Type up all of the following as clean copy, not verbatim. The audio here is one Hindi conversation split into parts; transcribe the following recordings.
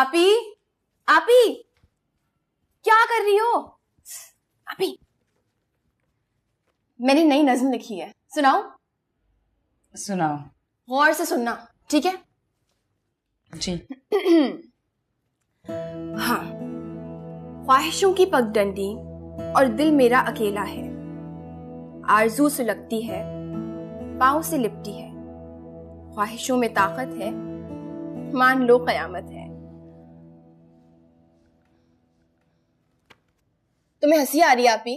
आपी, आपी, क्या कर रही हो? आपी, मैंने नई नज्म लिखी है, सुनाओ? सुनाओ। गौर से सुनना, ठीक है? जी। हाँ। ख्वाहिशों की पगडंडी और दिल मेरा अकेला है, आरज़ू सुलगती है, पाँव से लिपटी है, ख्वाहिशों में ताकत है, मान लो कयामत है। तुम्हें हंसी आ रही है आपी?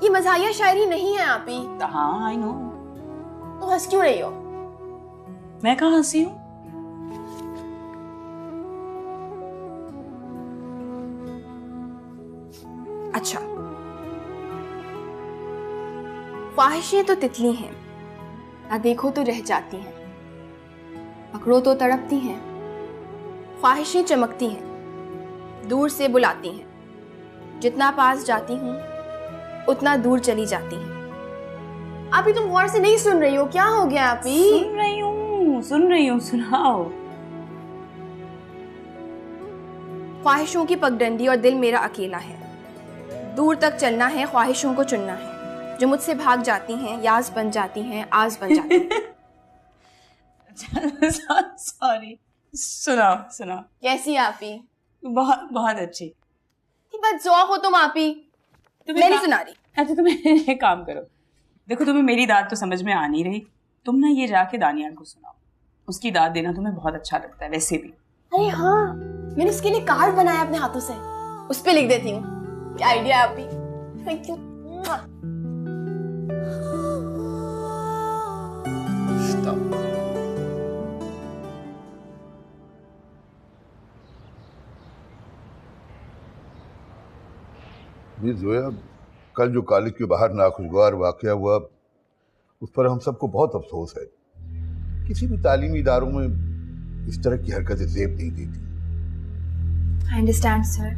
ये मज़ाहिया शायरी नहीं है आपी। हाँ आई नो। तो हंस क्यों रही हो? मैं कहाँ हंसी हूँ? अच्छा, ख्वाहिशें तो तितली हैं, ना देखो तो रह जाती हैं, पकड़ो तो तड़पती हैं, ख्वाहिशें चमकती हैं, दूर से बुलाती हैं, जितना पास जाती हूँ उतना दूर चली जाती हैं। आपी तुम गौर से नहीं सुन रही हो, क्या हो गया आपी? सुन रही हूँ, सुनाओ। ख्वाहिशों की पगडंडी और दिल मेरा अकेला है, दूर तक चलना है, ख्वाहिशों को चुनना है, जो मुझसे भाग जाती हैं याज बन जाती हैं, आज बन जाती हैं। सॉरी, सुनाओ। कैसी आपी? बहुत बहुत अच्छी। बदज़ौक़ हो तुम आपी। मैं नहीं सुना रही। अच्छा तुम एक काम करो, देखो तुम्हें मेरी दाद तो समझ में आ नहीं रही, तुम ना ये जाके दानियाल को सुनाओ, उसकी दाद देना तुम्हें बहुत अच्छा लगता है वैसे भी। अरे हाँ, मैंने उसके लिए कार्ड बनाया अपने हाथों से, उस पे लिख देती हूँ। क्या आइडिया आपी? Thank you. जोया, कल जो कॉलेज के बाहर नाखुशगवार वाकया हुआ उस पर हम सबको बहुत अफसोस है। किसी भी तालीमी इदारों में इस तरह की हरकतें ज़ेब नहीं देती। I understand, sir.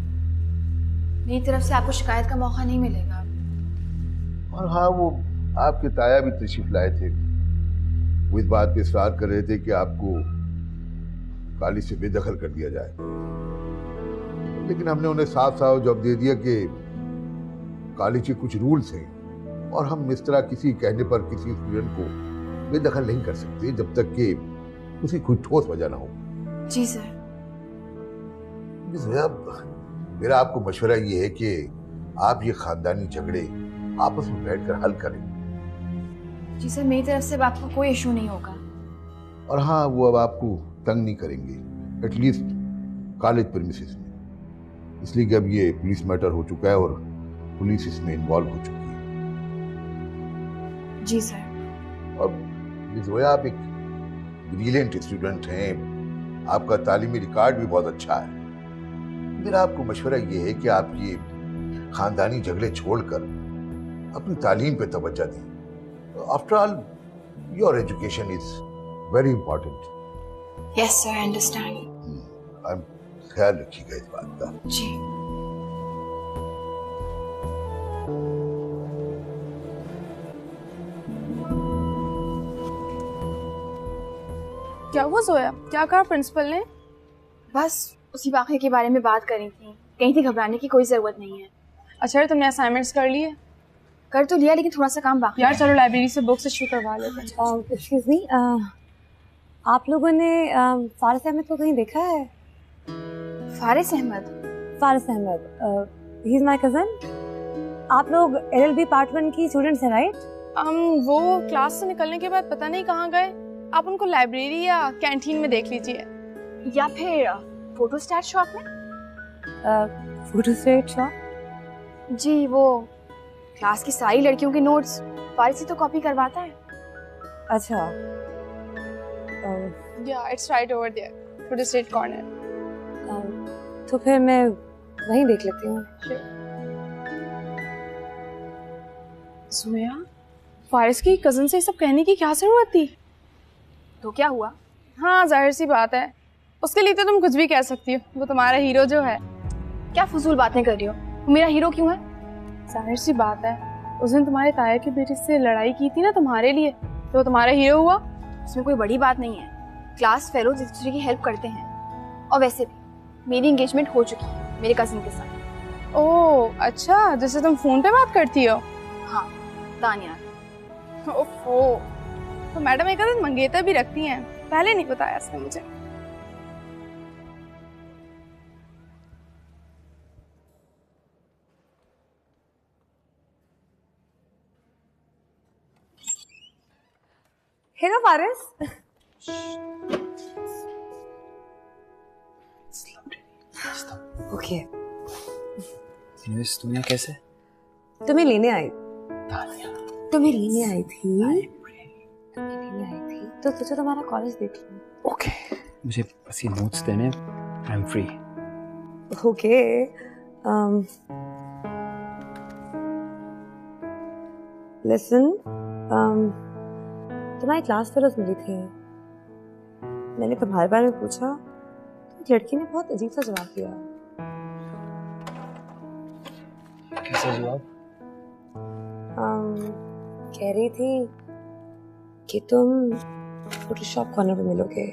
मेरी तरफ से आपको शिकायत का मौका नहीं मिलेगा। और हाँ, वो आपके ताया भी तशरीफ लाए थे, वो इस बात पे इसरार कर रहे थे कि आपको कॉलेज से बेदखल कर दिया जाए, लेकिन हमने उन्हें साफ साफ जवाब दे दिया कि कॉलेज के कुछ रूल्स हैं और हम इस तरह किसी कहने पर किसी स्टूडेंट को बेदखल नहीं कर सकते जब तक कि उसकी कोई ठोस वजह ना हो। जी सर। मेरा आपको मशवरा ये है कि आप ये खानदानी झगड़े आपस में बैठकर हल करें। जी सर, मेरी तरफ से आपको कोई इशू नहीं होगा। और हाँ, वो अब आपको तंग नहीं करेंगे, एटलीस्ट कॉलेज प्रीमिसेस में, इसलिए कि अब ये पुलिस मैटर हो चुका है और पुलिस इसमें इन्वॉल्व हो चुकी है। जी सर। अब जोया, आप एक ब्रिलियंट स्टूडेंट हैं, आपका तालीमी रिकॉर्ड भी बहुत अच्छा है। मेरा आपको मशवरा ये है कि आप ये खानदानी झगड़े छोड़कर अपनी तालीम पे तवज्जो दें। After all, your education is very important. Yes sir, I understand. ख्याल रखिएगा इस बात का। जी। क्या हुआ जोया? क्या कहा प्रिंसिपल ने? बस उसी वाक़े के बारे में बात करी थी, कहीं थी घबराने की कोई ज़रूरत नहीं है। अच्छा तुमने असाइनमेंट्स कर लिए? कर तो लिया, लेकिन थोड़ा सा काम बाकी यार चलो लाइब्रेरी से बुक्स इशू करवा लेते हैं। एक्सक्यूज मी, आप लोगों ने फारिस अहमद को कहीं देखा है? Faris Ahmed? Faris Ahmed, he is my cousin. आप लोग LLB पार्ट 1 की स्टूडेंट्स हैं, राइट? वो क्लास से निकलने के बाद पता नहीं कहाँ गए, आप उनको लाइब्रेरी या कैंटीन में देख लीजिए, या फिर फोटोस्टैट शॉप में। Photostat shop? जी, वो क्लास की सारी लड़कियों के नोट्स फारिस से तो कॉपी करवाता है। अच्छा। या it's right over there, photostat corner. तो फिर मैं वहीं देख लेती हूँ। जोया, फारिस की कजन से सब कहने की क्या जरूरत थी? तो क्या हुआ? हाँ जाहिर सी बात है, उसके लिए तो तुम कुछ भी कह सकती हो, वो तुम्हारा हीरो जो है। क्या फजूल बातें कर रही हो? वो मेरा हीरो क्यों है? जाहिर सी बात है, उस दिन तुम्हारे ताया के बेटे से लड़ाई की थी ना तुम्हारे लिए, तो तुम्हारा हीरो हुआ। उसमें कोई बड़ी बात नहीं है, क्लास फेलोज एक दूसरे की हेल्प करते हैं। और वैसे भी मेरी एंगेजमेंट हो चुकी है मेरे कजिन के साथ। ओह अच्छा, जैसे तुम फोन पे बात करती हो। हाँ, तानिया। ओफो, तो मैडम एक दिन मंगेतर भी रखती हैं, पहले नहीं बताया इसने मुझे। हेलो फारिस। ओके। दुनिया कैसे? तुम्हें लेने आई। तानिया। तुम्हें लेने आई थी। तो सोचो तुम्हारा कॉलेज देख लो। ओके, मुझे बस ये नोट्स देने। I am free. Okay. Listen, तुम्हारी क्लास फेलोज मिली थी। मैंने तुम्हारे बारे में पूछा तो एक लड़की ने बहुत अजीब सा जवाब दिया। कैसा जवाब? कह रही थी कि तुम फोटोशॉप कॉर्नर पे मिलोगे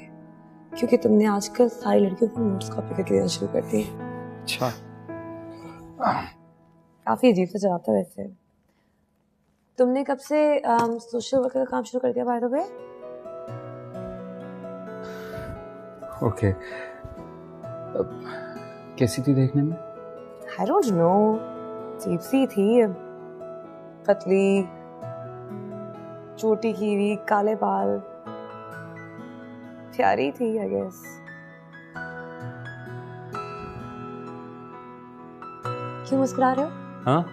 क्योंकि तुमने आजकल सारी लड़कियों को नोट्स कॉपी करके देना शुरू कर दी। अच्छा। काफी अजीब सा जवाब था वैसे। तुमने कब से सोशल वर्कर का काम शुरू कर दिया बाय द वे? ओके। कैसी थी देखने में? आई डोंट नो, अजीब सी थी, पतली, छोटी की हुई, काले बाल, प्यारी थी आई गेस। क्यों मुस्कुरा रहे हो? हाँ?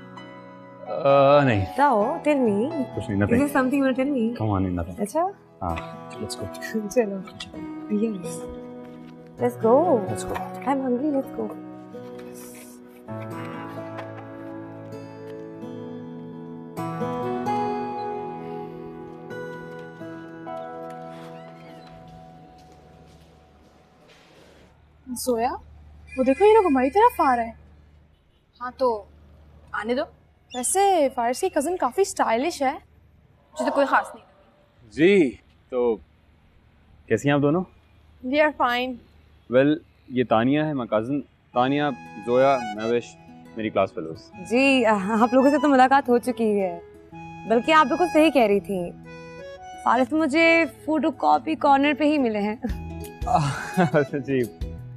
नहीं। बताओ, टेल मी। कुछ नहीं, Is nothing. there something you want to tell me? Come on, nothing. अच्छा? हाँ, let's go. चलो। Yes. Let's go. Let's go. I'm hungry. Let's go. सोया, वो देखो ये लोग हमारी तरफ आ रहे हैं। हाँ तो आने दो। वैसे फारिस की कजिन काफी स्टाइलिश है। मुझे तो कोई खास नहीं। जी, तो कैसी हैं आप दोनों? We are fine. वेल, ये तानिया है, मैं कज़न। तानिया, जोया, महविश, मेरी क्लास फेलोज। जी, आप लोगों से तो मुलाकात हो चुकी है, बल्कि आप बिल्कुल सही कह रही थी। फारिस मुझे फोटो कॉपी कॉर्नर पे ही मिले हैं। जी,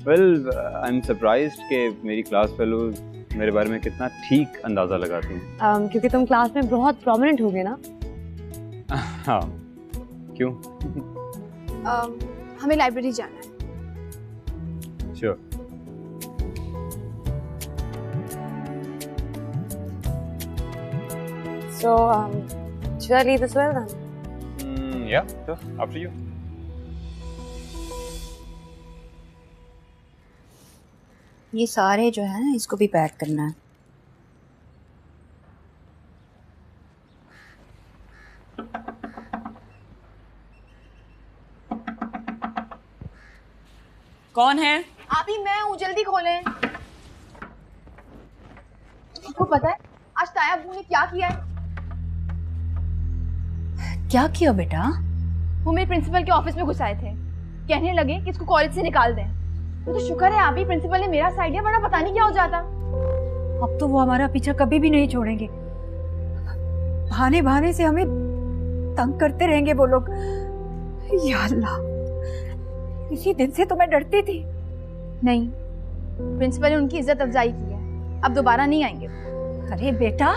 वेल, आई एम सरप्राइज्ड कि मेरी क्लास फेलोज मेरे बारे में कितना ठीक अंदाजा लगाती हैं। क्योंकि तुम क्लास में बहुत प्रोमिनेंट हो गए ना। हाँ, क्यों? हमें लाइब्रेरी जाना है। Sure. So, should I leave as well then? Yeah, sure. After you. ये सारे जो है ना, इसको भी पैक करना है। कौन है? आप ही मैं हूँ, जल्दी खोलें। आपको पता है आज ताया अब्बू ने क्या किया है? क्या किया बेटा? वो मेरे प्रिंसिपल के ऑफिस में घुस आए थे, कहने लगे कि इसको कॉलेज से निकाल दें। वो तो शुक्र है आप ही प्रिंसिपल ने मेरा साइड लिया, वरना पता नहीं क्या हो जाता। अब तो वो हमारा पीछा कभी भी नहीं छोड़ेंगे। बहाने बहाने से हमें तंग करते रहेंगे वो लोग। या अल्लाह, इसी दिन से तो मैं डरती थी। नहीं, प्रिंसिपल ने उनकी इज्जत अफजाई की है, अब दोबारा नहीं आएंगे। अरे बेटा,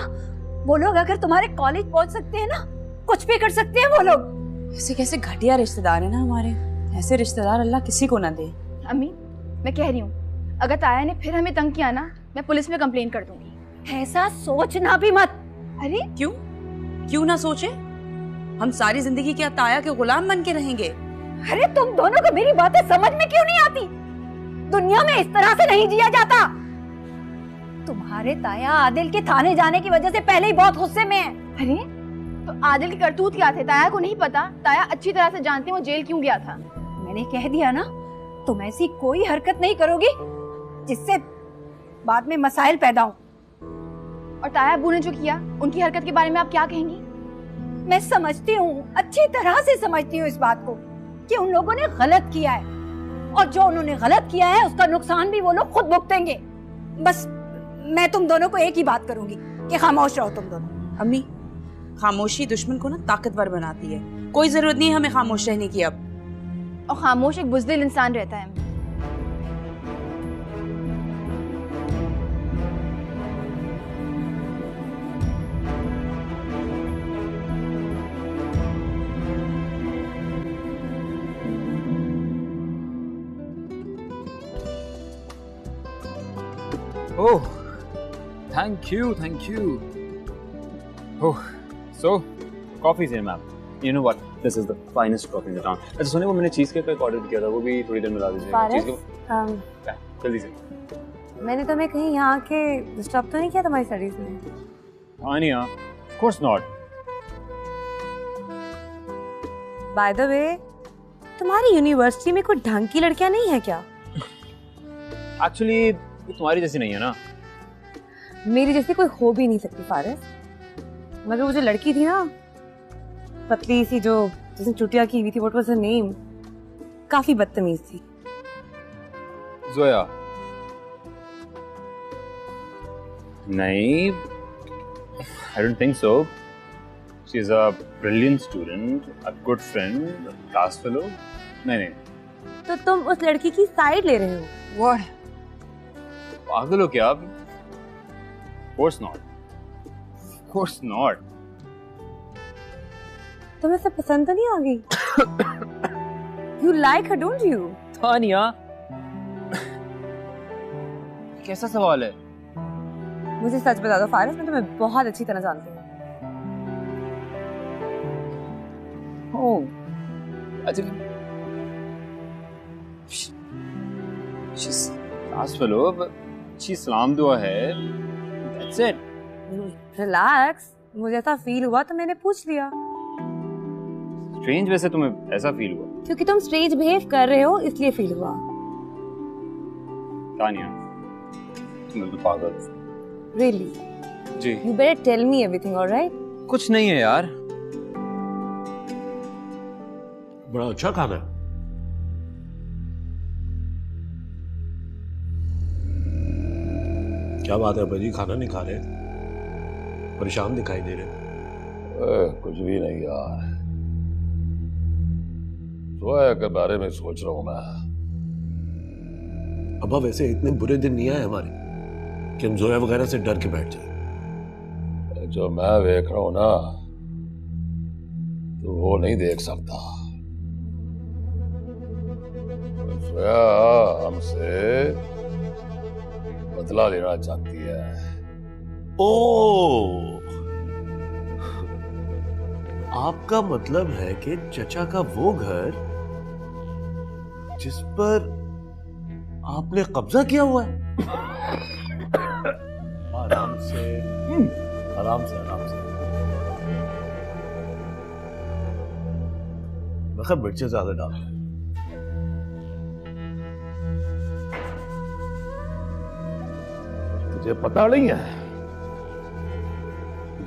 वो लोग अगर तुम्हारे कॉलेज पहुंच सकते हैं ना, कुछ भी कर सकते हैं वो लोग। ऐसे कैसे घटिया रिश्तेदार है ना हमारे। ऐसे रिश्तेदार अल्लाह किसी को ना दे। अम्मी, मैं कह रही हूँ अगर ताया ने फिर हमें तंग किया ना, मैं पुलिस में कंप्लेन कर दूंगी। ऐसा सोचना भी मत। अरे क्यों? क्यों ना सोचे? हम सारी जिंदगी क्या ताया के गुलाम बन के रहेंगे? अरे तुम दोनों को मेरी बातें समझ में क्यों नहीं आती? दुनिया में इस तरह से नहीं जिया जाता। तुम्हारे ताया आदिल के थाने जाने की वजह से पहले ही बहुत गुस्से में है। अरे तो आदिल के करतूत क्या थे? ताया को नहीं पता? ताया अच्छी तरह से जानते हैं वो जेल क्यों गया था। मैंने कह दिया ना, तुम ऐसी कोई हरकत नहीं करोगी जिससे बाद में मसाइल पैदा हो। और ताया अब्बू ने जो किया, उनकी हरकत के बारे में आप क्या कहेंगी? मैं समझती हूँ, अच्छी तरह से समझती हूँ इस बात को कि उन लोगों ने गलत किया है और जो उन्होंने गलत किया है उसका नुकसान भी वो लोग खुद भुगतेंगे। बस मैं तुम दोनों को एक ही बात करूंगी कि खामोश रहो तुम दोनों। अम्मी, खामोशी दुश्मन को ना ताकतवर बनाती है। कोई जरूरत नहीं है हमें खामोश रहने की अब। और खामोश एक बुज़दिल इंसान रहता है। Oh, thank you, thank you. Oh, so coffee's here, ma'am. You know what? This is the finest coffee in the town. अच्छा सुनिए, वो मैंने चीज़ केक का ऑर्डर किया था, वो भी थोड़ी देर में ला दीजिएगा। फारस, जल्दी से। मैंने तुम्हें कहीं यहाँ आके डिस्टर्ब तो नहीं किया तुम्हारी स्टडीज में? Tania, of course not. By the way, तुम्हारी यूनिवर्सिटी में कोई ढंग की लड़कियां नहीं है क्या? Actually, तुम्हारी जैसी नहीं है ना। मेरी जैसी कोई हो भी नहीं सकती फारस। मगर वो जो लड़की थी ना, पतली सी, जो जिसने चुटिया की हुई थी, व्हाट वाज हर नेम, काफी बदतमीज थी। जोया? नहीं, I don't think so. She is a brilliant student, a good friend, a class fellow. नहीं। तो तुम उस लड़की की साइड ले रहे हो? What? पागल हो क्या आप? Of course not. Of course not. तुम्हें सब पसंद तो नहीं आ गई? You like her, don't you? Tania, कैसा सवाल है? मुझे सच बता दो फारिस, मैं तुम्हें बहुत अच्छी तरह जानती हूँ। Oh, अच्छा, she's class fellow, but अच्छी सलाम दुआ है, that's it. रिलैक्स, मुझे ऐसा फील हुआ तो मैंने पूछ लिया। Strange वैसे तुम्हें ऐसा फील हुआ? क्योंकि तुम स्ट्रेंज बिहेव कर रहे हो इसलिए फील हुआ। तानिया, तुम बिल्कुल पागल हो। Really? Ji. You better tell me everything, all right? कुछ नहीं है यार। बड़ा अच्छा खाना है। क्या बात है भाजी, खाना नहीं खा रहे? परेशान दिखाई दे रहे। कुछ भी नहीं यार, जोया के बारे में सोच रहा हूं मैं। अब्बा वैसे इतने बुरे दिन नहीं आए हमारे कि हम जोया वगैरह से डर के बैठ जाए। जो मैं देख रहा हूं ना, तो वो नहीं देख सकता। जोया हमसे बदला लेना चाहती है। ओ, आपका मतलब है कि चचा का वो घर जिस पर आपने कब्जा किया हुआ है? आराम से, आराम से, आराम से। मगर मिर्चे ज्यादा डाल। तुझे पता नहीं है,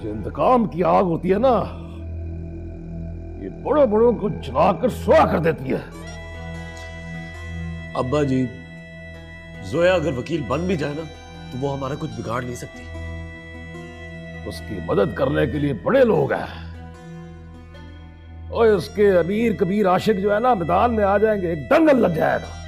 जो इंतकाम की आग होती है ना, ये बड़े बड़ों को जलाकर सुहा कर देती है। अब्बा जी, जोया अगर वकील बन भी जाए ना, तो वो हमारा कुछ बिगाड़ नहीं सकती। उसकी मदद करने के लिए बड़े लोग हैं, और उसके अमीर कबीर आशिक जो है ना, मैदान में आ जाएंगे, एक दंगल लग जाएगा।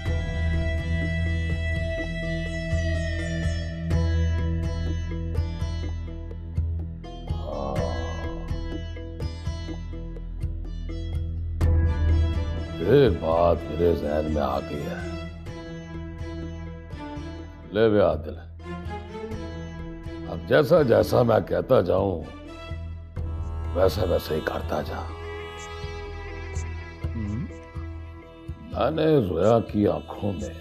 एक बात मेरे जहन में आ गई है। ले बे आदिल, अब जैसा जैसा मैं कहता जाऊं, वैसा वैसे ही करता जा। मैंने जोया की आंखों में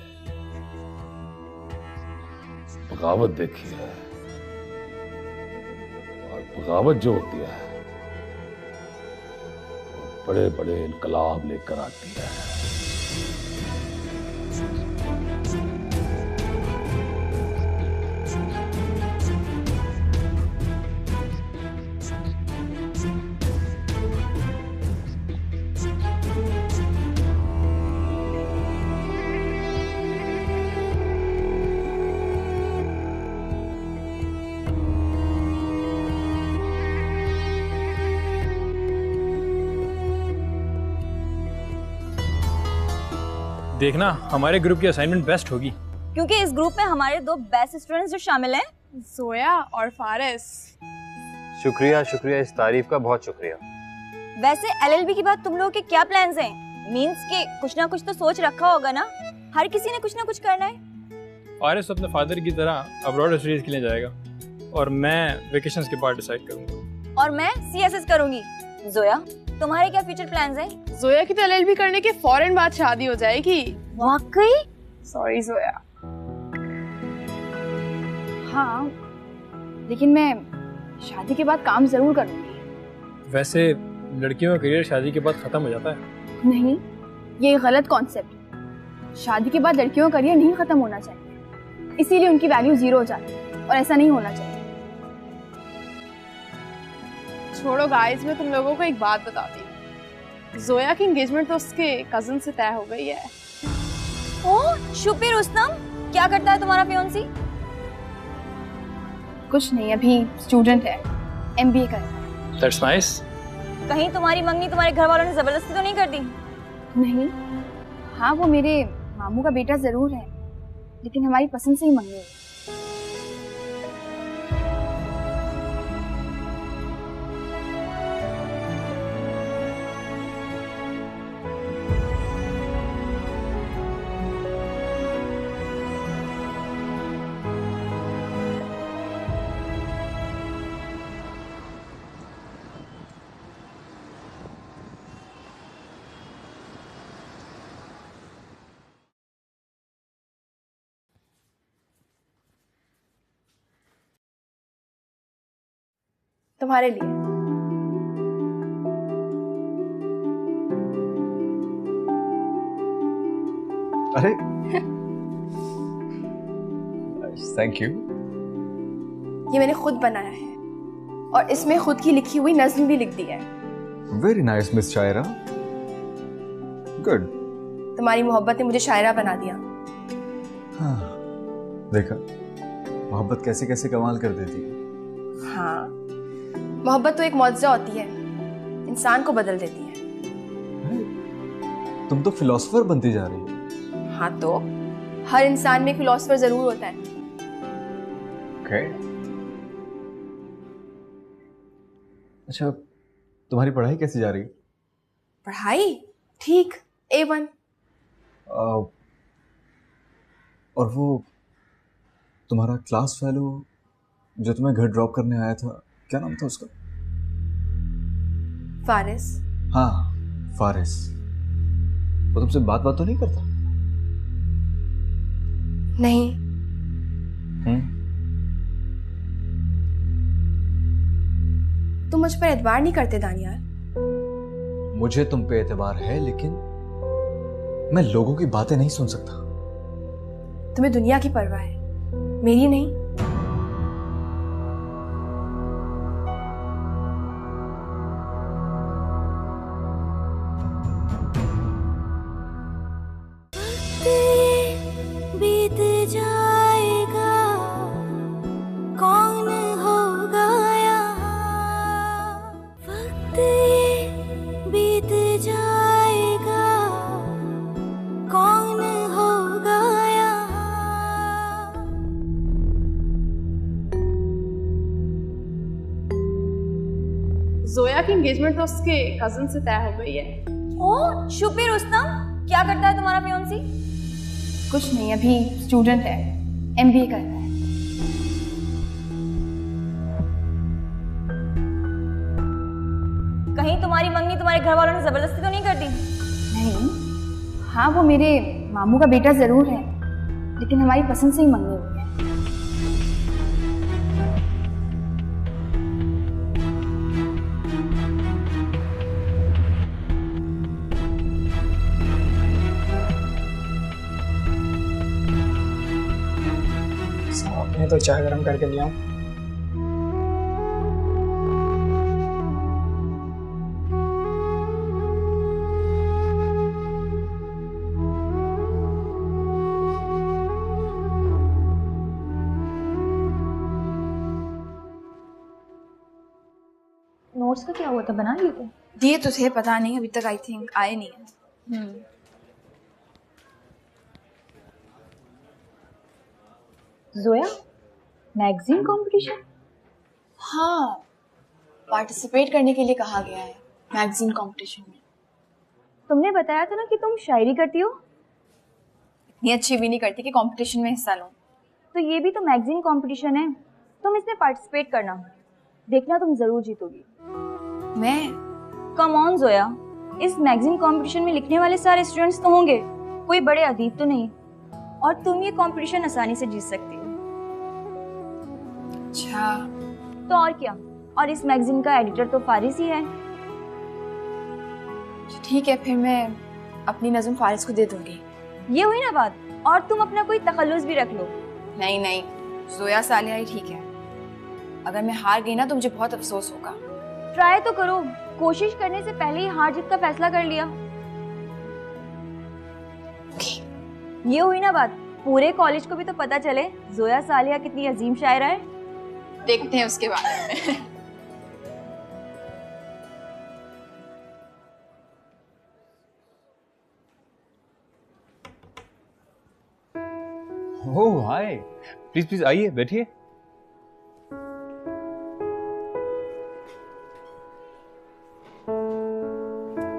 बगावत देखी है, और बगावत जो होती है बड़े बड़े इनकलाब लेकर आती है। देखना हमारे ग्रुप की असाइनमेंट बेस्ट होगी, क्योंकि इस ग्रुप में हमारे 2 बेस्ट स्टूडेंट्स जो शामिल हैं, जोया और फारिस। शुक्रिया शुक्रिया, इस तारीफ का बहुत शुक्रिया। वैसे एलएलबी के बाद तुम लोगों के क्या प्लान्स हैं? मींस के कुछ ना कुछ तो सोच रखा होगा ना, हर किसी ने कुछ ना कुछ करना है। फारिस अपने फादर की तरह अब्रॉड स्टडीज के लिए जाएगा और मैं वेकेशंस के बाद डिसाइड करूंगा। और मैं सीएसएस करूंगी। जोया, तुम्हारे क्या फ्यूचर प्लान्स हैं? जोया की तो एलएलबी करने के फौरन बाद शादी हो जाएगी। वाकई? सॉरी जोया। हाँ, लेकिन मैं शादी के बाद काम जरूर करूंगी। वैसे लड़कियों का करियर शादी के बाद खत्म हो जाता है। नहीं, ये गलत कॉन्सेप्ट है। शादी के बाद लड़कियों का करियर नहीं खत्म होना चाहिए, इसीलिए उनकी वैल्यू 0 हो जाती है और ऐसा नहीं होना चाहिए। छोड़ो गाइस, मैं तुम लोगों को एक बात बताती हूँ। जोया की एंगेजमेंट तो उसके कजिन से तय हो गई है। ओह, शुपी रुस्तम, क्या करता है तुम्हारा फियांसी? कुछ नहीं, अभी स्टूडेंट है, MBA कर रहा है। That's nice. कहीं तुम्हारी मंगनी तुम्हारे घर वालों ने जबरदस्ती तो नहीं कर दी? नहीं, हाँ वो मेरे मामू का बेटा जरूर है, लेकिन हमारी पसंद से ही मंगनी है। तुम्हारे लिए। अरे थैंक यू। ये मैंने खुद बनाया है और इसमें खुद की लिखी हुई नज्म भी लिख दी है। वेरी नाइस मिस शायरा, गुड। तुम्हारी मोहब्बत ने मुझे शायरा बना दिया। हाँ, देखा मोहब्बत कैसे कैसे कमाल कर देती है। हाँ, मोहब्बत तो एक मौजज़ा होती है, इंसान को बदल देती है। तुम तो फिलोसोफर बनती जा रही हो। हाँ, तो हर इंसान में फिलोसोफर जरूर होता है। Okay. अच्छा, तुम्हारी पढ़ाई कैसी जा रही है? पढ़ाई ठीक, A1। और वो तुम्हारा क्लास फेलो जो तुम्हें घर ड्रॉप करने आया था, क्या नाम था उसका? फारिस। हाँ, फारिस। वो तुमसे बात तो नहीं करता? नहीं। तुम मुझ पर एतबार नहीं करते दानियाल। मुझे तुम पे एतबार है, लेकिन मैं लोगों की बातें नहीं सुन सकता। तुम्हें दुनिया की परवाह है, मेरी नहीं। बीत जाएगा, कौन होगा यहाँ? वक्त बीत जाएगा, कौन होगा यहाँ? जोया की एंगेजमेंट तो उसके कजिन से तय हो गई है। ओह, शुपी रुस्तम, क्या करता है तुम्हारा फियांसी? कुछ नहीं, अभी स्टूडेंट है, MBA कर रहा है। कहीं तुम्हारी मंगनी तुम्हारे घर वालों ने जबरदस्ती तो नहीं कर दी? नहीं, हाँ वो मेरे मामू का बेटा जरूर है, लेकिन हमारी पसंद से ही मंगनी हुई है। मैं तो चाय गरम करके लिया हूँ। नोट्स का क्या हुआ था, बना लिए थे? दिए तो थे, पता नहीं अभी तक आई थिंक आए नहीं है। Zoya, magazine competition? हाँ, पार्टिसिपेट करने के लिए कहा गया है मैगजीन कंपटीशन में। तुमने बताया था ना कि तुम शायरी करती हो। इतनी अच्छी भी नहीं करती कि कंपटीशन में हिस्सा लूं। तो ये भी तो मैगजीन कंपटीशन है, तुम इसमें पार्टिसिपेट करना, देखना तुम जरूर जीतोगी। मैं? कम ऑन जोया, इस मैगजीन कंपटीशन में लिखने वाले सारे स्टूडेंट्स तो होंगे, कोई बड़े अदीब तो नहीं, और तुम ये कंपटीशन आसानी से जीत सकती हो। अच्छा। तो और क्या, और इस मैगजीन का एडिटर तो फारिस ही है। ठीक है, फिर मैं अपनी नज़म फारिस को दे दूंगी। ये हुई ना बात, और तुम अपना कोई तखल्लुस भी रख लो। नहीं नहीं, जोया सालिया ही ठीक है। अगर मैं हार गई ना तो मुझे बहुत अफसोस होगा। ट्राई तो करो, कोशिश करने से पहले ही हार जीत का फैसला कर लिया। ये हुई ना बात, पूरे कॉलेज को भी तो पता चले जोया सालिया कितनी अजीम शायरा है। देखते हैं उसके बारे में। ओह हाय, प्लीज प्लीज आइए, बैठिए।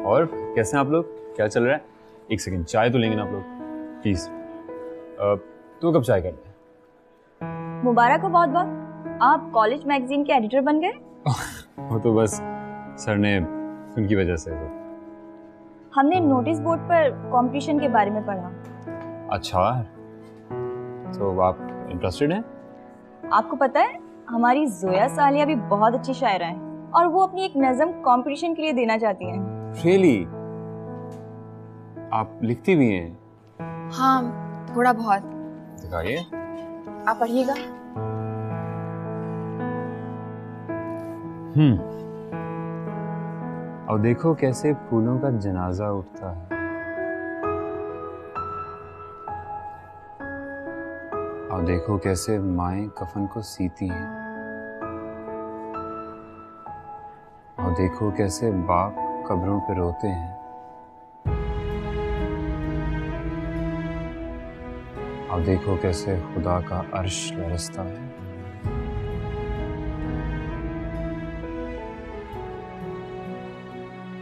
और कैसे हैं आप लोग, क्या चल रहा है? एक सेकंड, चाय तो लेंगे ना आप लोग, प्लीज। तो कब चाय करते हैं? मुबारक हो बहुत बहुत, आप कॉलेज मैगजीन के एडिटर बन गए। वो तो बस सर ने उनकी वजह से। तो हमने नोटिस बोर्ड पर कंपटीशन के बारे में पढ़ा। अच्छा, तो आप इंटरेस्टेड हैं? आपको पता है हमारी जोया सालिया भी बहुत अच्छी शायरा है, और वो अपनी एक नज़म कंपटीशन के लिए देना चाहती हैं। रियली? आप लिखती भी हैं? हाँ, थोड़ा बहुत। दिखाइए। आप पढ़िएगा। और देखो कैसे फूलों का जनाजा उठता है, और देखो कैसे माएं कफन को सीती हैं, और देखो कैसे बाप कब्रों पे रोते हैं, और देखो कैसे खुदा का अर्श लरसता है।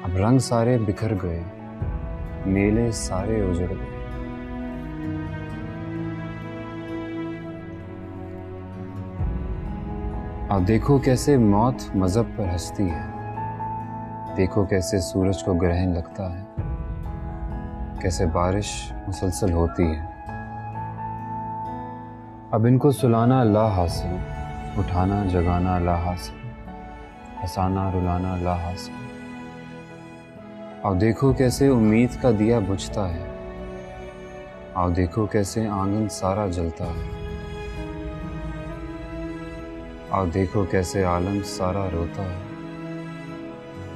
अब रंग सारे बिखर गए, मेले सारे उजड़ गए, और देखो कैसे मौत मजहब पर हंसती है, देखो कैसे सूरज को ग्रहण लगता है, कैसे बारिश मुसलसल होती है। अब इनको सुलाना ला हासिल, उठाना जगाना ला हासिल, हंसाना रुलाना ला हासिल। और देखो कैसे उम्मीद का दिया बुझता है, और देखो कैसे आंगन सारा जलता है, और देखो कैसे आलम सारा रोता है,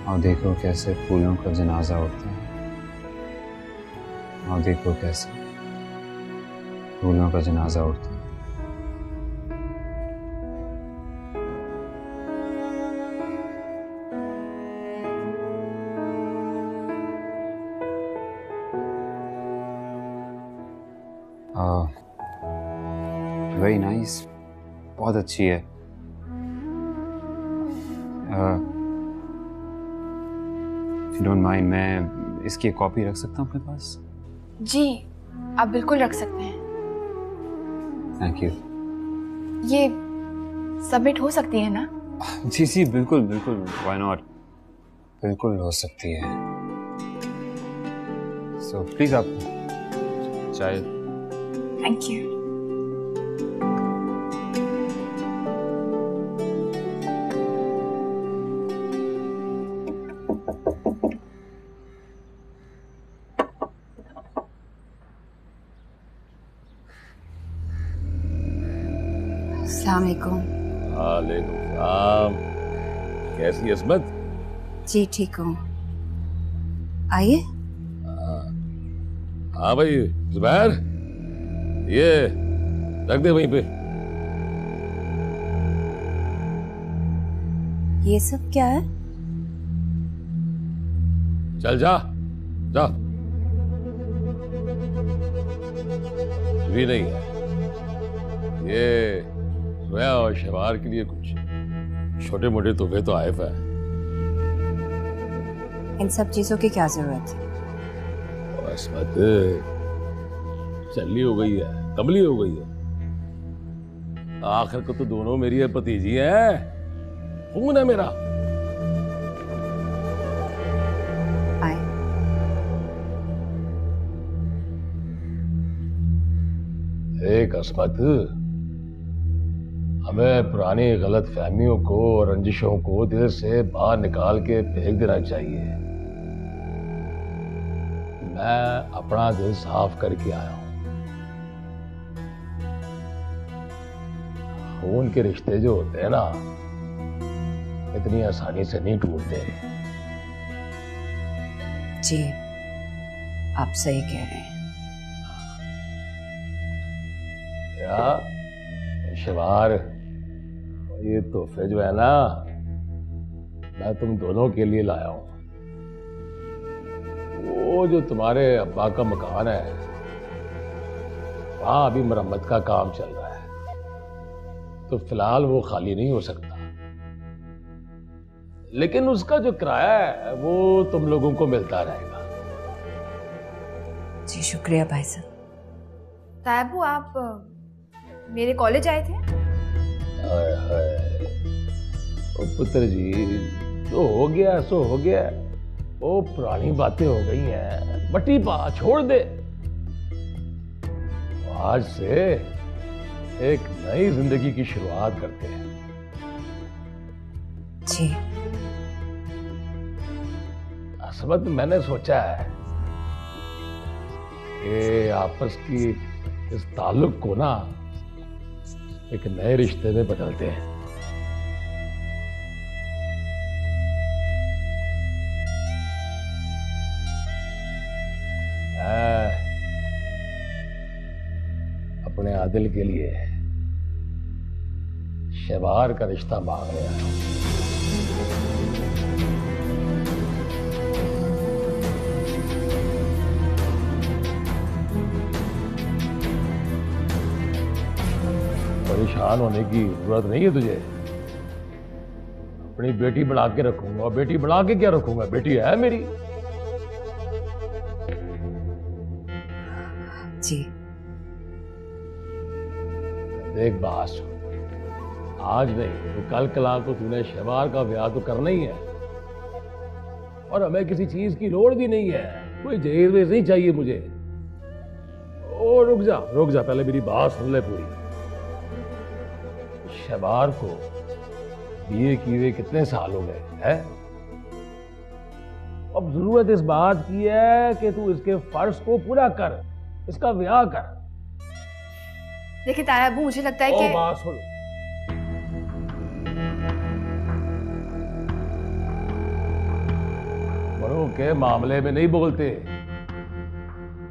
और देखो कैसे फूलों का जनाजा उठता है, और देखो कैसे फूलों का जनाजा उठता है। वेरी नाइस, बहुत अच्छी है। इफ यू डोंट माइंड, मैं इसकी एक कॉपी रख सकता हूँ अपने पास? जी, आप बिल्कुल रख सकते हैं। Thank you. ये सबमिट हो सकती है ना? जी जी बिल्कुल बिल्कुल, व्हाई नॉट, बिल्कुल हो सकती है। सो प्लीज आप चाय। Thank you. अस्सलामुअलैकुम। वालेकुम सलाम। कैसी अस्मत? जी ठीक हूँ, आइए। हाँ भाई जुबैर, ये रख दे वहीं पे। ये सब क्या है? चल जा जा। भी नहीं है, ये जोया और शहबार के लिए कुछ छोटे मोटे तोहफे तो आए हैं। इन सब चीजों की क्या जरूरत है? असमत चल्ली हो गई है, कमली हो गई है। आखिर को तो दोनों मेरी भतीजी हैं, खून है मेरा। एक असमत, हमें पुरानी गलत फहमियों को और रंजिशों को दिल से बाहर निकाल के फेंक देना चाहिए। मैं अपना दिल साफ करके आया हूं। खून के रिश्ते जो होते हैं ना, इतनी आसानी से नहीं टूटते। जी, आप सही कह रहे हैं। या शिवार, ये तोहफे जो है ना, मैं तुम दोनों के लिए लाया हूं। वो जो तुम्हारे अब्बा का मकान है, वहां अभी मरम्मत का काम चल रहा है, तो फिलहाल वो खाली नहीं हो सकता। लेकिन उसका जो किराया है वो तुम लोगों को मिलता रहेगा। जी शुक्रिया भाई साहब। तायबू, आप मेरे कॉलेज आए थे? हाय हाय, ओ पुत्र जी, जो हो गया सो हो गया। वो पुरानी बातें हो गई हैं, मट्टी पा छोड़ दे। आज से एक नई जिंदगी की शुरुआत करते हैं। जी असमत, मैंने सोचा है कि आपस की इस ताल्लुक को ना एक नए रिश्ते में बदलते हैं। अपने आदिल के लिए शहबार का रिश्ता मांग रहा हूं। परेशान होने की जरूरत नहीं है तुझे। अपनी बेटी बढ़ा के रखूंगा। बेटी बढ़ा के क्या रखूंगा, बेटी है मेरी। जी देख बास, आज नहीं तो कल कला को तूने शहबार का ब्याह तो करना ही है, और हमें किसी चीज की लोड़ भी नहीं है। कोई जहेज वेज नहीं चाहिए मुझे। ओ रुक जा पहले मेरी बात सुन ले पूरी। शहबार को बीए किए हुए कितने साल हो गए हैं? अब जरूरत इस बात की है कि तू इसके फर्ज को पूरा कर, इसका ब्याह कर। देखिए तायाबू, मुझे लगता है कि बात सुन। बड़ों के मामले में नहीं बोलते।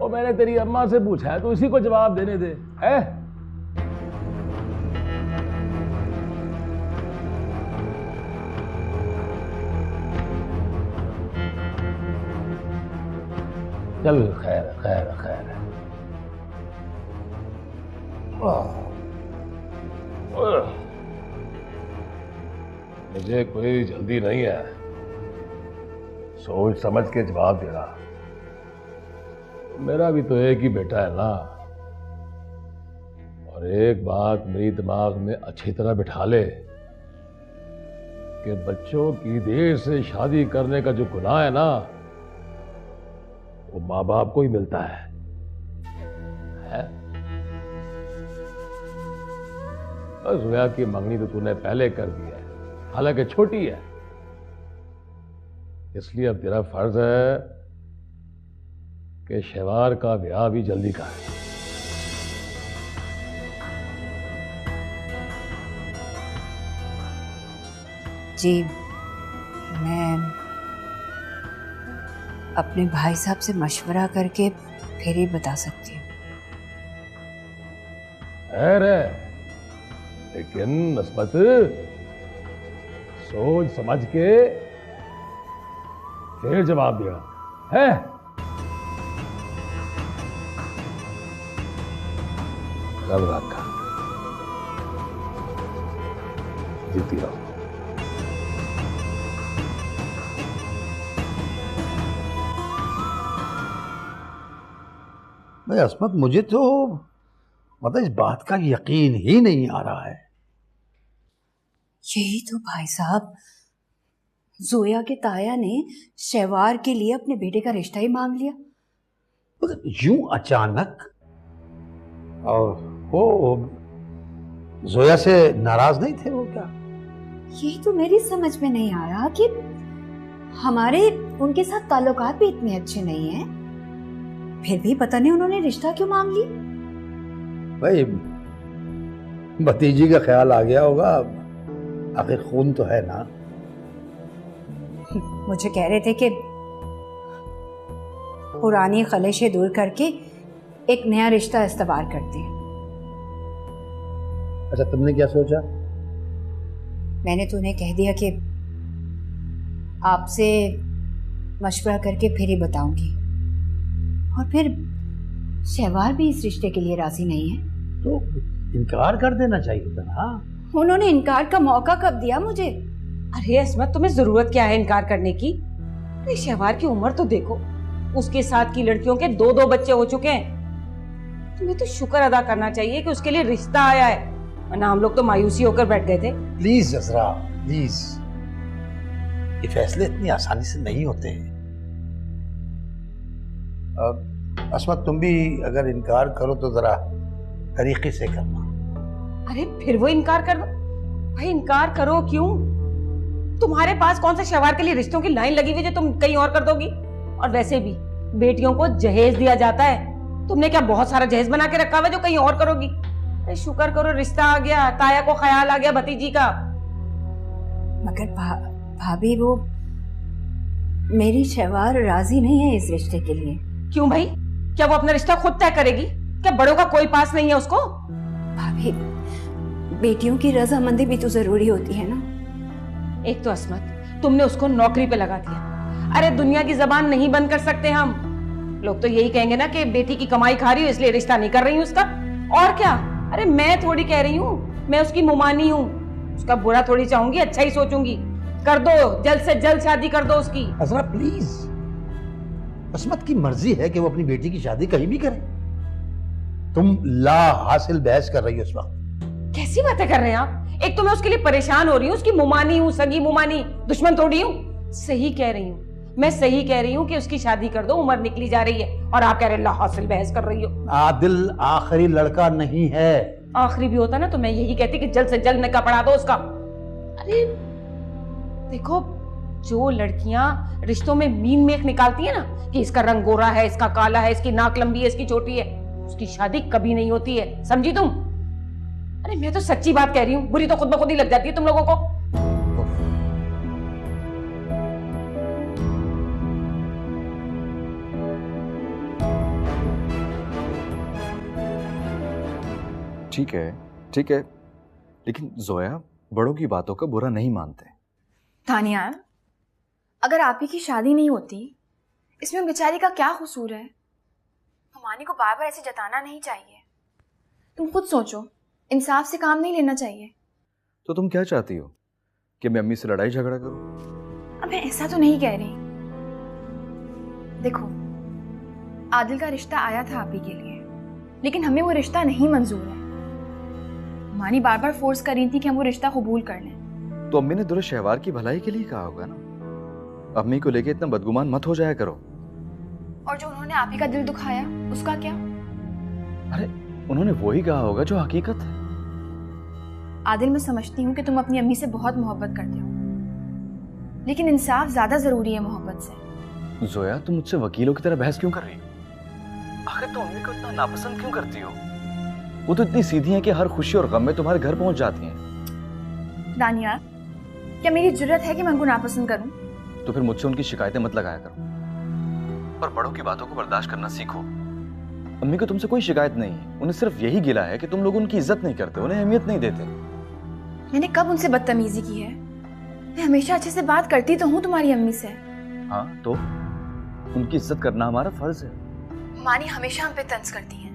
और मैंने तेरी अम्मा से पूछा है तो इसी को जवाब देने दे। है चल, खैर खैर खैर। मुझे कोई जल्दी नहीं है, सोच समझ के जवाब देना। मेरा भी तो एक ही बेटा है ना। और एक बात मेरी दिमाग में अच्छी तरह बिठा ले कि बच्चों की देर से शादी करने का जो गुनाह है ना, वो माँ बाप को ही मिलता है? जोया की मंगनी तो तूने पहले कर दी है, हालांकि छोटी है। इसलिए अब तेरा फर्ज है कि शहबार का ब्याह भी जल्दी कर। जी, मैं अपने भाई साहब से मशवरा करके फिर ही बता सकती हूँ। लेकिन नस्बत, सोच समझ के फिर जवाब दिया है। चल रखा। जीती रहो। भाई अस्मत, मुझे तो मतलब इस बात का यकीन ही नहीं आ रहा है। यही तो भाई साहब, जोया के ताया ने शहवार के लिए अपने बेटे का रिश्ता ही मांग लिया। यूं अचानक? और वो जोया से नाराज नहीं थे वो क्या? यही तो मेरी समझ में नहीं आ रहा कि हमारे उनके साथ ताल्लुकात भी इतने अच्छे नहीं हैं, फिर भी पता नहीं उन्होंने रिश्ता क्यों मांग ली। भाई भतीजी का ख्याल आ गया होगा, आखिर खून तो है ना। मुझे कह रहे थे कि पुरानी खलेशें दूर करके एक नया रिश्ता इस्तेमाल करते हैं। अच्छा, तुमने क्या सोचा? मैंने तो उन्हें कह दिया कि आपसे मशवरा करके फिर ही बताऊंगी, और फिर शहवार भी इस रिश्ते के लिए राजी नहीं है। तो इनकार कर देना चाहिए था ना। उन्होंने इनकार का मौका कब दिया मुझे? अरे अस्मत, तुम्हें जरूरत क्या है इनकार करने की? अरे शहवार की उम्र तो देखो, उसके साथ की लड़कियों के 2-2 बच्चे हो चुके हैं। तुम्हें तो शुक्र अदा करना चाहिए कि उसके लिए रिश्ता आया है, वरना हम लोग तो मायूसी होकर बैठ गए थे। प्लीज जजरा, प्लीज, ये फैसले इतनी आसानी से नहीं होते हैं। अस्मत, तुम भी अगर इनकार करो तो जरा तरीके से करना। अरे फिर वो इनकार कर दो भाई, इनकार करो क्यों? तुम्हारे पास कौन सा शहवार के लिए रिश्तों की लाइन लगी हुई जो तुम कहीं और कर दोगी? और वैसे भी बेटियों को जहेज दिया जाता है, तुमने क्या बहुत सारा जहेज बना के रखा हुआ जो कहीं और करोगी? अरे शुक्र करो रिश्ता आ गया, ताया को ख्याल आ गया भतीजी का। मगर भाभी, वो मेरी शहवार राजी नहीं है इस रिश्ते के लिए। क्यों भाई? क्या वो अपना रिश्ता खुद तय करेगी? क्या बड़ों का कोई पास नहीं है उसको? भाभी, बेटियों की रजामंदी भी तो जरूरी होती है ना। एक तो अस्मत, तुमने उसको नौकरी पे लगा दिया। अरे दुनिया की जबान नहीं बंद कर सकते हम लोग, तो यही कहेंगे ना कि बेटी की कमाई खा रही हूँ इसलिए रिश्ता नहीं कर रही हूँ उसका। और क्या? अरे मैं थोड़ी कह रही हूँ, मैं उसकी मुमानी हूँ, उसका बुरा थोड़ी चाहूंगी, अच्छा ही सोचूंगी। कर दो, जल्द से जल्द शादी कर दो उसकी। अजरा प्लीज, अस्मत की मर्जी है कि वो अपनी बेटी की शादी कहीं भी करे। तुम ला हासिल बहस कर रही हो इस वक्त। कैसी बातें कर रहे हैं आप? एक तो मैं उसके लिए परेशान हो रही हूँ, उसकी मुमानी हूँ, सगी मुमानी, दुश्मन थोड़ी हूँ। सही कह रही हूँ, मैं सही कह रही हूँ कि उसकी शादी कर दो, उम्र निकली जा रही है, और आप कह रहे ला हासिल बहस कर रही हो। आदिल आखिरी लड़का नहीं है। आखिरी भी होता ना तो मैं यही कहती कि जल्द से जल्द निकाह पढ़ा दो उसका। अरे देखो, जो लड़कियां रिश्तों में मीन मेख निकालती है ना कि इसका रंग गोरा है, इसका काला है, इसकी नाक लंबी है, इसकी छोटी है, उसकी शादी कभी नहीं होती है, समझी तुम? अरे मैं तो सच्ची बात कह रही हूँ, बुरी तो खुद ब खुद ही लग जाती है तुम लोगों को। ठीक है, लेकिन जोया बड़ों की बातों का बुरा नहीं मानते। तानिया, अगर आप ही की शादी नहीं होती, इसमें बेचारी का क्या कसूर है? हमानी को बार बार ऐसे जताना नहीं चाहिए। तुम खुद सोचो, इंसाफ से काम नहीं लेना चाहिए। तो तुम क्या चाहती हो कि मैं अम्मी से लड़ाई झगड़ा करूं? अब मैं ऐसा तो नहीं कह रही। देखो, आदिल का रिश्ता आया था आप ही के लिए, लेकिन हमें वो रिश्ता नहीं मंजूर है। मानी बार बार फोर्स कर रही थी कि हम वो रिश्ता कबूल कर लें। तो अम्मी ने दुल्हन शहवार की भलाई के लिए कहा होगा ना। अम्मी को लेके इतना बदगुमान मत हो जाया करो। और जो उन्होंने आप ही का दिल दुखाया, उसका क्या? अरे उन्होंने वही कहा होगा जो हकीकत है। आदिल, मैं समझती हूँ कि तुम अपनी अम्मी से बहुत मोहब्बत करते हो, लेकिन इंसाफ ज्यादा जरूरी है मोहब्बत से। जोया, तुम मुझसे वकीलों की तरह बहस क्यों कर रही हो? आखिर तुम अम्मी को इतना नापसंद क्यों करती हो? वो तो इतनी सीधी हैं कि हर खुशी और गम में तुम्हारे घर पहुंच जाती हैं। दानियार, क्या मेरी जुर्रत है कि मैं उनको नापसंद करूं? तो फिर मुझसे उनकी शिकायतें मत लगाया करो और बड़ों की बातों को बर्दाश्त करना सीखो। अम्मी को तुमसे कोई शिकायत नहीं है, उन्हें सिर्फ यही गिला है कि तुम लोग उनकी इज्जत नहीं करते, उन्हें अहमियत नहीं देते। मैंने कब उनसे बदतमीजी की है? मैं हमेशा अच्छे से बात करती तो हूँ तुम्हारी अम्मी से। हाँ, तो उनकी इज्जत करना हमारा फर्ज है। मानी हमेशा हम पे तंज करती हैं,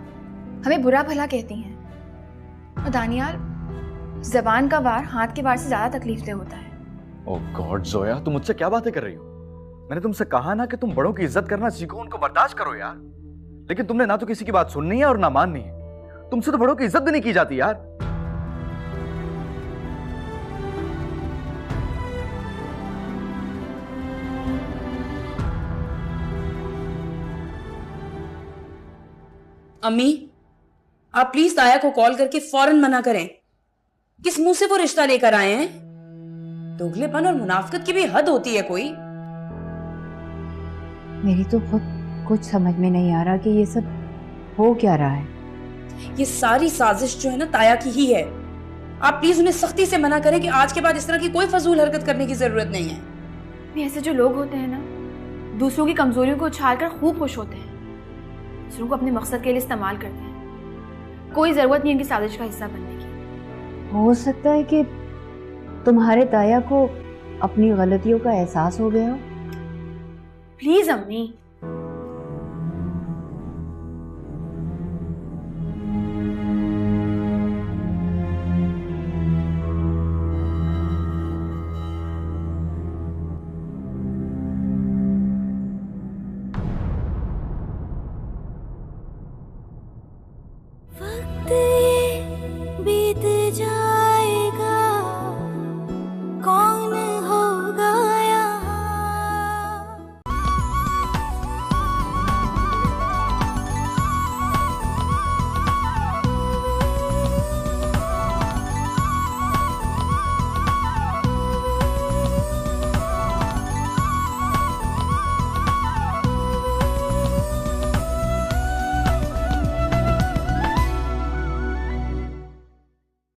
हमें बुरा भला कहती हैं। और दानियाल, जबान का वार हाथ के वार से ज्यादा तकलीफदेह होता है। ओह गॉड जोया, तुम मुझसे क्या बातें कर रही हो? मैंने तुमसे कहा ना कि तुम बड़ों की इज्जत करना सीखो, उनको बर्दाश्त करो यार। लेकिन तुमने ना तो किसी की बात सुननी है और ना माननी है। तुमसे तो बड़ों की इज्जत भी नहीं की जाती यार। अम्मी, आप प्लीज ताया को कॉल करके फौरन मना करें। किस मुंह से वो रिश्ता लेकर आए हैं? दोगलेपन और मुनाफिकत की भी हद होती है कोई। मेरी तो खुद कुछ समझ में नहीं आ रहा कि ये सब हो क्या रहा है। ये सारी साजिश जो है ना ताया की ही है। आप प्लीज उन्हें सख्ती से मना करें कि आज के बाद इस तरह की कोई फजूल हरकत करने की जरूरत नहीं है। ऐसे जो लोग होते हैं ना, दूसरों की कमजोरियों को उछालकर खूब खुश होते हैं, दूसरों को अपने मकसद के लिए इस्तेमाल करते हैं। कोई जरूरत नहीं उनकी साजिश का हिस्सा बनने की। हो सकता है कि तुम्हारे ताया को अपनी गलतियों का एहसास हो गया हो। प्लीज अम्मी। वक्त ये बीत जा